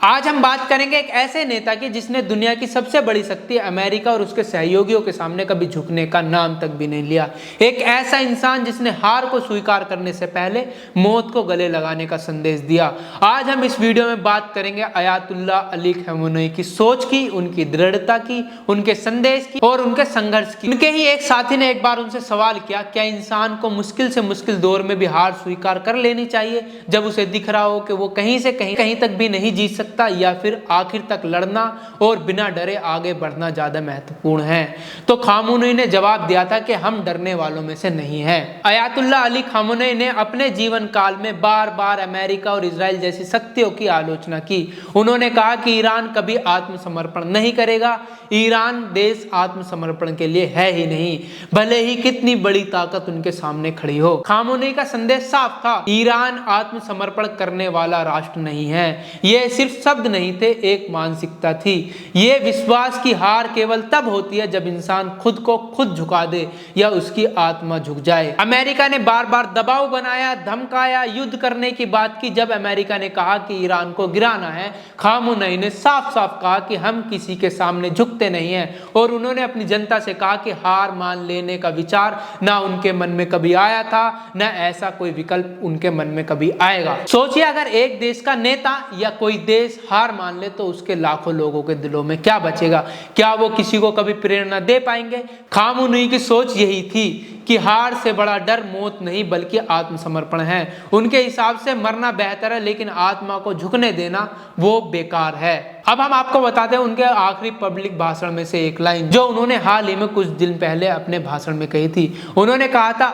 आज हम बात करेंगे एक ऐसे नेता की जिसने दुनिया की सबसे बड़ी शक्ति अमेरिका और उसके सहयोगियों के सामने कभी झुकने का नाम तक भी नहीं लिया। एक ऐसा इंसान जिसने हार को स्वीकार करने से पहले मौत को गले लगाने का संदेश दिया। आज हम इस वीडियो में बात करेंगे अयातुल्ला अली खamenei की सोच की, उनकी दृढ़ता की, उनके संदेश की और उनके संघर्ष की। उनके ही एक साथी ने एक बार उनसे सवाल किया, क्या इंसान को मुश्किल से मुश्किल दौर में भी हार स्वीकार कर लेनी चाहिए जब उसे दिख रहा हो कि वो कहीं से कहीं तक भी नहीं जीत सकता, या फिर आखिर तक लड़ना और बिना डरे आगे बढ़ना ज्यादा महत्वपूर्ण है। तो खamenei ने जवाब दिया था कि हम डरने वालों में से नहीं हैं। अयातुल्ला अली खamenei ने अपने जीवन काल में बार बार अमेरिका और इजराइल जैसी शक्तियों की आलोचना की। उन्होंने कहा कि ईरान कभी आत्मसमर्पण नहीं करेगा, ईरान देश आत्मसमर्पण के लिए है ही नहीं, भले ही कितनी बड़ी ताकत उनके सामने खड़ी हो। खamenei का संदेश साफ था, ईरान आत्मसमर्पण करने वाला राष्ट्र नहीं है। यह सिर्फ शब्द नहीं थे, एक मानसिकता थी। ये विश्वास की हार केवल तब होती है जब इंसान खुद को खुद झुका दे या उसकी आत्मा झुक जाए। अमेरिका ने बार बार दबाव बनाया, धमकाया, युद्ध करने की बात की। जब अमेरिका ने कहा कि ईरान को गिराना है, खamenei ने साफ साफ कहा कि हम किसी के सामने झुकते नहीं हैं। और उन्होंने अपनी जनता से कहा कि हार मान लेने का विचार ना उनके मन में कभी आया था, ना ऐसा कोई विकल्प उनके मन में कभी आएगा। सोचिए, अगर एक देश का नेता या कोई देश हार मान ले तो उसके लाखों लोगों के दिलों में क्या बचेगा? क्या वो किसी को कभी प्रेरणा दे पाएंगे? खamenei की सोच यही थी कि हार से बड़ा डर मौत नहीं बल्कि आत्मसमर्पण है। उनके हिसाब से मरना बेहतर है, लेकिन आत्मा को झुकने देना वो बेकार है। अब हम आपको बताते हैं उनके आखिरी पब्लिक भाषण में से एक लाइन जो उन्होंने हाल ही में कुछ दिन पहले अपने भाषण में कही थी। उन्होंने कहा था,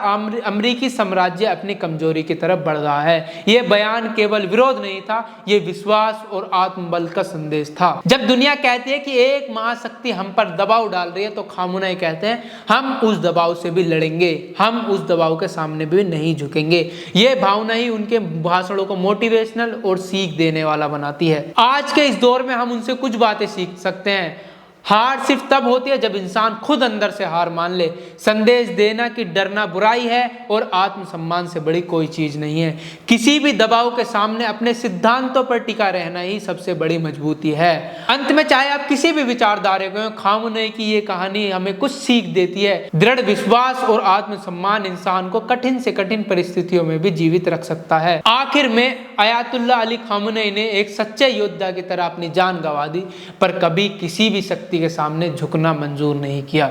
अमेरिकी साम्राज्य अपनी कमजोरी की तरफ बढ़ रहा है। यह बयान केवल विरोध नहीं था, यह विश्वास और आत्मबल का संदेश था। जब दुनिया कहती है कि एक महाशक्ति हम पर दबाव डाल रही है, तो खamenei कहते हैं, हम उस दबाव से भी लड़ेंगे, हम उस दबाव के सामने भी नहीं झुकेंगे। ये भावना ही उनके भाषणों को मोटिवेशनल और सीख देने वाला बनाती है। आज के इस दौर में हम उनसे कुछ बातें सीख सकते हैं। हार सिर्फ तब होती है जब इंसान खुद अंदर से हार मान ले। संदेश देना कि डरना बुराई है और आत्मसम्मान से बड़ी कोई चीज नहीं है। किसी भी दबाव के सामने अपने सिद्धांतों पर टिका रहना ही सबसे बड़ी मजबूती है। अंत में चाहे आप किसी भी विचारधारा के हो, खamenei की ये कहानी हमें कुछ सीख देती है। दृढ़ विश्वास और आत्मसम्मान इंसान को कठिन से कठिन परिस्थितियों में भी जीवित रख सकता है। आखिर में अयातुल्ला अली खamenei ने एक सच्चे योद्धा की तरह अपनी जान गंवा दी, पर कभी किसी भी शक्ति के सामने झुकना मंजूर नहीं किया।